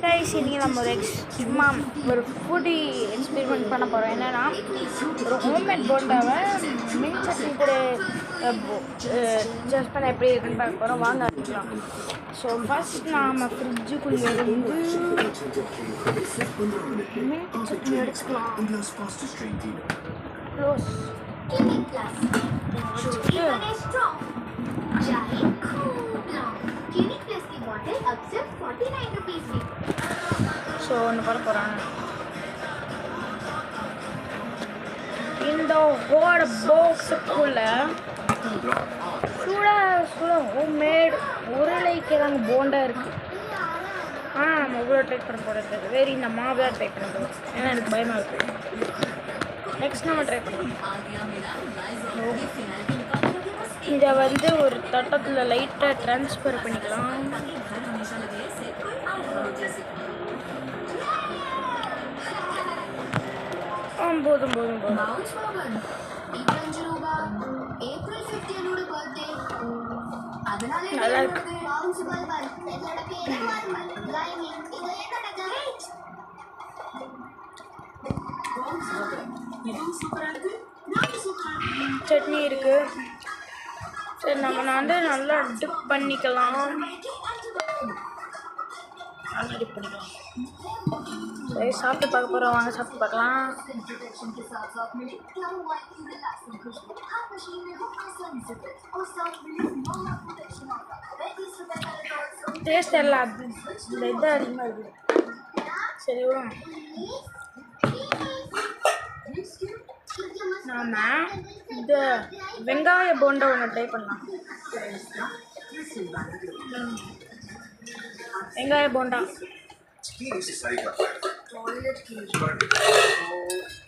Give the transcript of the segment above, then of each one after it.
Guys இன்றைக்கி நம்ம சும்மா ஒரு ஃபுட்டி எக்ஸ்பெரிமெண்ட் பண்ண போகிறோம். என்னென்னா ஒரு ஹோம்மேட் போண்டாவை மின் சட்னி கூட ஜஸ்ட் பண்ண எப்படி இருக்குன்னு பார்க்க போகிறோம். வாங்க ஆரம்பிக்கலாம். ஸோ ஃபஸ்ட் நாம் ஃப்ரிட்ஜுக்குள்ளே இருந்து மின் சட்னி எடுத்துக்கலாம். க்ளோஸ் ஸோ ஒன்று பண்ண போகிறாங்க. இந்த ஹோட பாக்ஸுக்குள்ள சூட ஹோம்மேட் உருளைக்கிழங்கு போண்டா இருக்குது. ஆனால் நம்ம இவ்வளோ ட்ரை பண்ண போகிறது வேறு இந்த மாவு ட்ரை பண்ண போகிறோம். ஏன்னா எனக்கு பயமாக இருக்குது. நெக்ஸ்ட் நம்ம ட்ரை பண்ணலாம். இதை ஒரு தட்டத்தில் லைட்டாக ட்ரான்ஸ்ஃபர் பண்ணிக்கலாம். போதும் நல்லா இருக்கு. சட்னி இருக்கு. சரி நம்ம நல்லா டிப் பண்ணிக்கலாம். நல்லா டிப் பண்ணிக்கலாம். சரி சாப்பிட்டு பார்க்க போகிறோம். வாங்க சாப்பிட்டு பார்க்கலாம். டேஸ்ட் எல்லாம் இந்த இது அதிகமாக இருக்குது. சரி விடும். நாம் இந்த வெங்காய போண்டா ஒன்று ட்ரை பண்ணலாம். வெங்காய போண்டா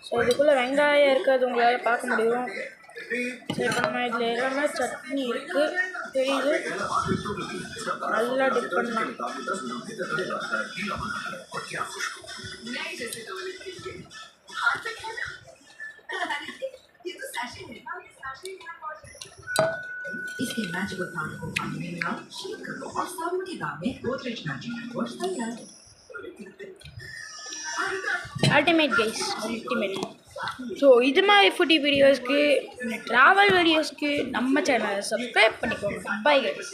ஸோ இதுக்குள்ளே வெங்காயம் இருக்கிறது உங்களால் பார்க்க முடியும். சரி நம்ம இதில் எல்லாமே சட்னி இருக்குது தெரியுது. நல்லா டிப் பண்ணலாம். इसके मैजिकल पाउडर को पानी में मिलाओ, शेक करो और साबुन के दाग में गोदरेज मैजिक हैंडवॉश तैयार. Ultimate guys, ultimate. ஸோ இது மாதிரி ஃபுட்டி வீடியோஸ்க்கு ட்ராவல் வீடியோஸ்க்கு நம்ம சேனலை சப்ஸ்கிரைப் பண்ணிக்கோங்க. Bye guys.